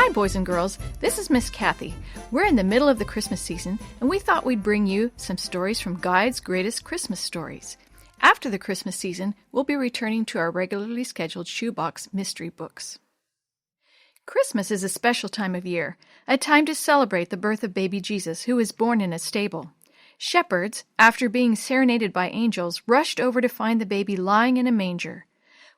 Hi, boys and girls. This is Miss Kathy. We're in the middle of the Christmas season, and we thought we'd bring you some stories from Guide's Greatest Christmas Stories. After the Christmas season, we'll be returning to our regularly scheduled shoebox mystery books. Christmas is a special time of year, a time to celebrate the birth of baby Jesus, who was born in a stable. Shepherds, after being serenaded by angels, rushed over to find the baby lying in a manger.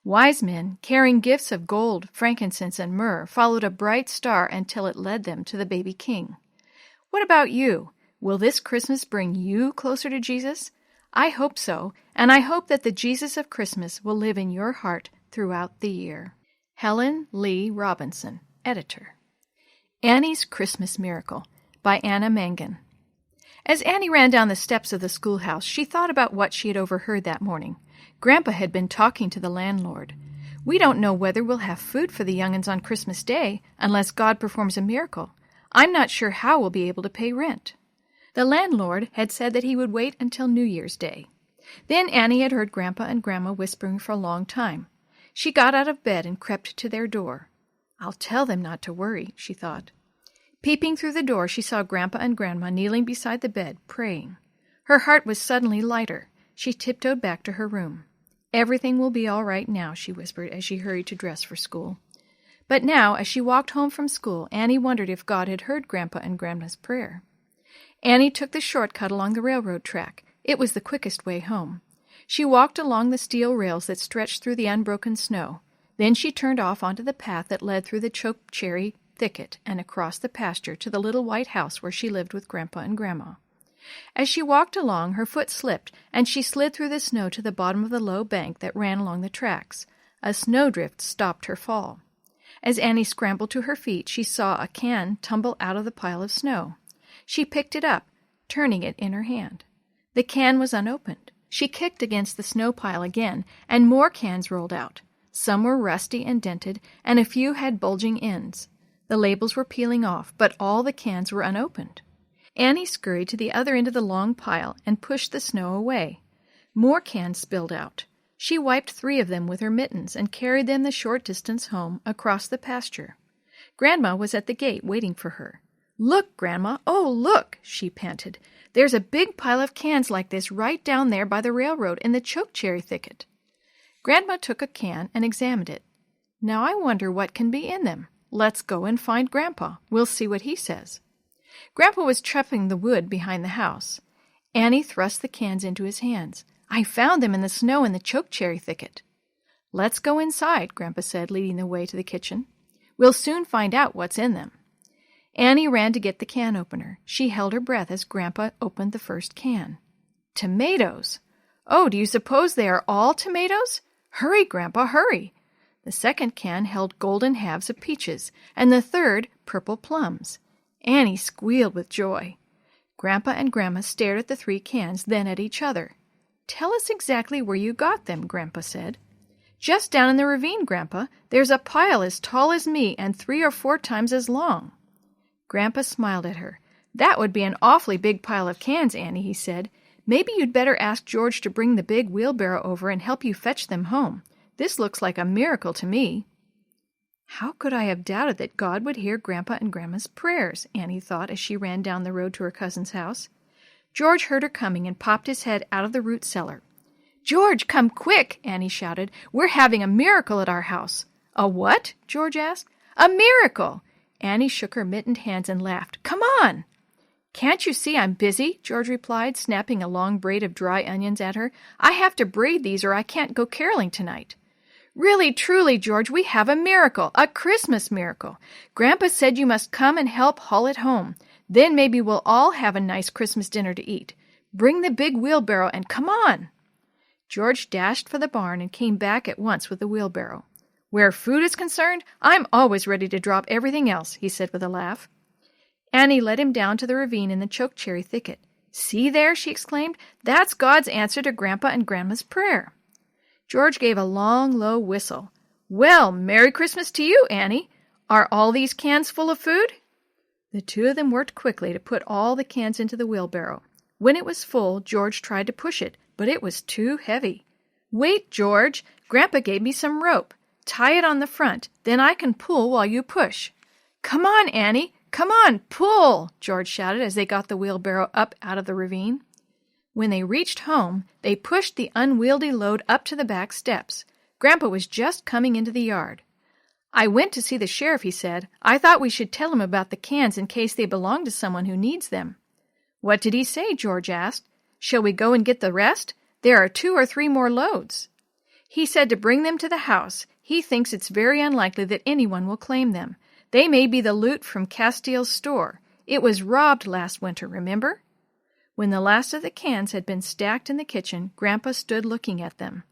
Wise men, carrying gifts of gold, frankincense, and myrrh, followed a bright star until it led them to the baby king. What about you? Will this Christmas bring you closer to Jesus? I hope so, and I hope that the Jesus of Christmas will live in your heart throughout the year. Helen Lee Robinson, Editor. Annie's Christmas Miracle by Anna Mangin. As Annie ran down the steps of the schoolhouse, she thought about what she had overheard that morning. Grandpa had been talking to the landlord. "We don't know whether we'll have food for the young'uns on Christmas Day unless God performs a miracle. I'm not sure how we'll be able to pay rent." The landlord had said that he would wait until New Year's Day. Then Annie had heard Grandpa and Grandma whispering for a long time. She got out of bed and crept to their door. "I'll tell them not to worry," she thought. Peeping through the door, she saw Grandpa and Grandma kneeling beside the bed, praying. Her heart was suddenly lighter. She tiptoed back to her room. "Everything will be all right now," she whispered as she hurried to dress for school. But now, as she walked home from school, Annie wondered if God had heard Grandpa and Grandma's prayer. Annie took the shortcut along the railroad track. It was the quickest way home. She walked along the steel rails that stretched through the unbroken snow. Then she turned off onto the path that led through the chokecherry thicket and across the pasture to the little white house where she lived with Grandpa and Grandma. As she walked along, her foot slipped, and she slid through the snow to the bottom of the low bank that ran along the tracks. A snowdrift stopped her fall. As Annie scrambled to her feet, she saw a can tumble out of the pile of snow. She picked it up, turning it in her hand. The can was unopened. She kicked against the snow pile again, and more cans rolled out. Some were rusty and dented, and a few had bulging ends. The labels were peeling off, but all the cans were unopened. Annie scurried to the other end of the long pile and pushed the snow away. More cans spilled out. She wiped 3 of them with her mittens and carried them the short distance home across the pasture. Grandma was at the gate waiting for her. "Look, Grandma! Oh, look!" she panted. "There's a big pile of cans like this right down there by the railroad in the chokecherry thicket." Grandma took a can and examined it. "Now I wonder what can be in them. Let's go and find Grandpa. We'll see what he says." Grandpa was chopping the wood behind the house. Annie thrust the cans into his hands. "I found them in the snow in the chokecherry thicket." "Let's go inside," Grandpa said, leading the way to the kitchen. "We'll soon find out what's in them." Annie ran to get the can opener. She held her breath as Grandpa opened the first can. "Tomatoes! Oh, do you suppose they are all tomatoes? Hurry, Grandpa, hurry!" The second can held golden halves of peaches, and the third purple plums. Annie squealed with joy. Grandpa and Grandma stared at the 3 cans, then at each other. "Tell us exactly where you got them," Grandpa said. "Just down in the ravine, Grandpa. There's a pile as tall as me and 3 or 4 times as long." Grandpa smiled at her. "That would be an awfully big pile of cans, Annie," he said. "Maybe you'd better ask George to bring the big wheelbarrow over and help you fetch them home. This looks like a miracle to me." How could I have doubted that God would hear Grandpa and Grandma's prayers, Annie thought as she ran down the road to her cousin's house. George heard her coming and popped his head out of the root cellar. "George, come quick!" Annie shouted. "We're having a miracle at our house." "A what?" George asked. "A miracle!" Annie shook her mittened hands and laughed. "Come on!" "Can't you see I'm busy?" George replied, snapping a long braid of dry onions at her. "I have to braid these or I can't go caroling tonight." "Really, truly, George, we have a miracle, a Christmas miracle. Grandpa said you must come and help haul it home. Then maybe we'll all have a nice Christmas dinner to eat. Bring the big wheelbarrow and come on." George dashed for the barn and came back at once with the wheelbarrow. "Where food is concerned, I'm always ready to drop everything else," he said with a laugh. Annie led him down to the ravine in the chokecherry thicket. "See there," she exclaimed. "That's God's answer to Grandpa and Grandma's prayer." George gave a long, low whistle. "Well, Merry Christmas to you, Annie. Are all these cans full of food?" The 2 of them worked quickly to put all the cans into the wheelbarrow. When it was full, George tried to push it, but it was too heavy. "Wait, George. Grandpa gave me some rope. Tie it on the front, then I can pull while you push." "Come on, Annie! Come on, pull!" George shouted as they got the wheelbarrow up out of the ravine. When they reached home, they pushed the unwieldy load up to the back steps. Grandpa was just coming into the yard. "I went to see the sheriff," he said. "I thought we should tell him about the cans in case they belong to someone who needs them." "What did he say?" George asked. "Shall we go and get the rest? There are 2 or 3 more loads." "He said to bring them to the house. He thinks it's very unlikely that anyone will claim them. They may be the loot from Castiel's store. It was robbed last winter, remember?" When the last of the cans had been stacked in the kitchen, Grandpa stood looking at them.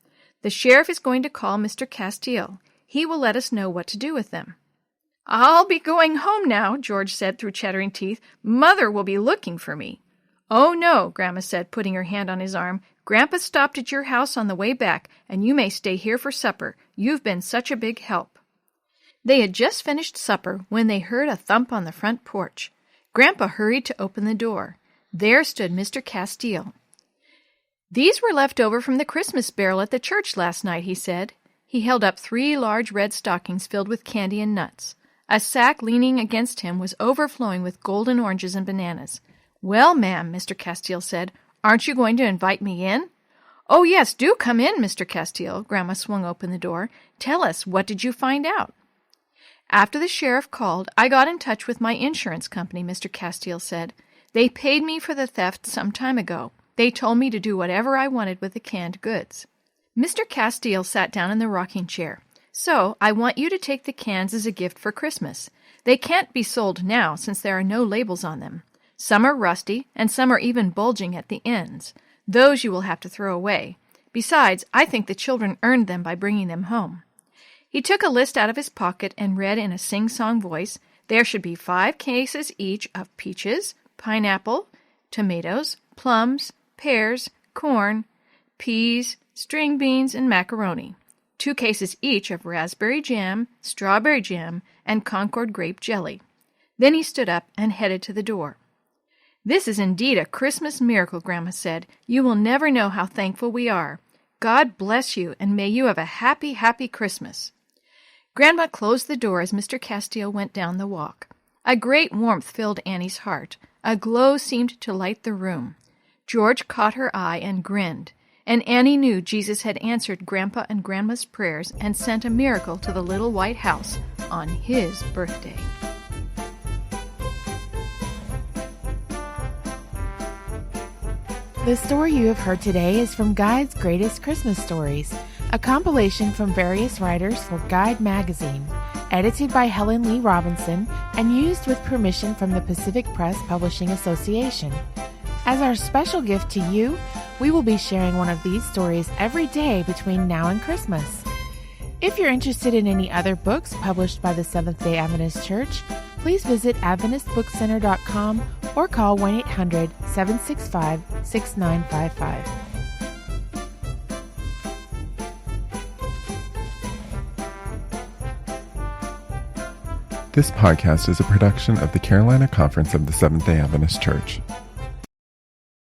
"The sheriff is going to call Mr. Castiel. He will let us know what to do with them." "I'll be going home now," George said through chattering teeth. "Mother will be looking for me." "Oh, no," Grandma said, putting her hand on his arm. "Grandpa stopped at your house on the way back, and you may stay here for supper. You've been such a big help." They had just finished supper when they heard a thump on the front porch. Grandpa hurried to open the door. There stood Mr. Castiel. "These were left over from the Christmas barrel at the church last night," he said. He held up 3 large red stockings filled with candy and nuts. A sack leaning against him was overflowing with golden oranges and bananas. "Well, ma'am," Mr. Castiel said, "aren't you going to invite me in?" "Oh, yes, do come in, Mr. Castiel." Grandma swung open the door. "Tell us, what did you find out?" "After the sheriff called, I got in touch with my insurance company," Mr. Castiel said. "They paid me for the theft some time ago. They told me to do whatever I wanted with the canned goods." Mr. Castiel sat down in the rocking chair. "So, I want you to take the cans as a gift for Christmas. They can't be sold now since there are no labels on them. Some are rusty, and some are even bulging at the ends. Those you will have to throw away. Besides, I think the children earned them by bringing them home." He took a list out of his pocket and read in a sing-song voice, "There should be 5 cases each of peaches, pineapple, tomatoes, plums, pears, corn, peas, string beans, and macaroni. 2 cases each of raspberry jam, strawberry jam, and Concord grape jelly." Then he stood up and headed to the door. "This is indeed a Christmas miracle," Grandma said. "You will never know how thankful we are. God bless you, and may you have a happy, happy Christmas." Grandma closed the door as Mr. Castiel went down the walk. A great warmth filled Annie's heart. A glow seemed to light the room. George caught her eye and grinned, and Annie knew Jesus had answered Grandpa and Grandma's prayers and sent a miracle to the little white house on his birthday. The story you have heard today is from Guide's Greatest Christmas Stories, a compilation from various writers for Guide magazine, edited by Helen Lee Robinson and used with permission from the Pacific Press Publishing Association. As our special gift to you, we will be sharing one of these stories every day between now and Christmas. If you're interested in any other books published by the Seventh-day Adventist Church, please visit AdventistBookCenter.com or call 1-800-765-6955. This podcast is a production of the Carolina Conference of the Seventh-day Adventist Church.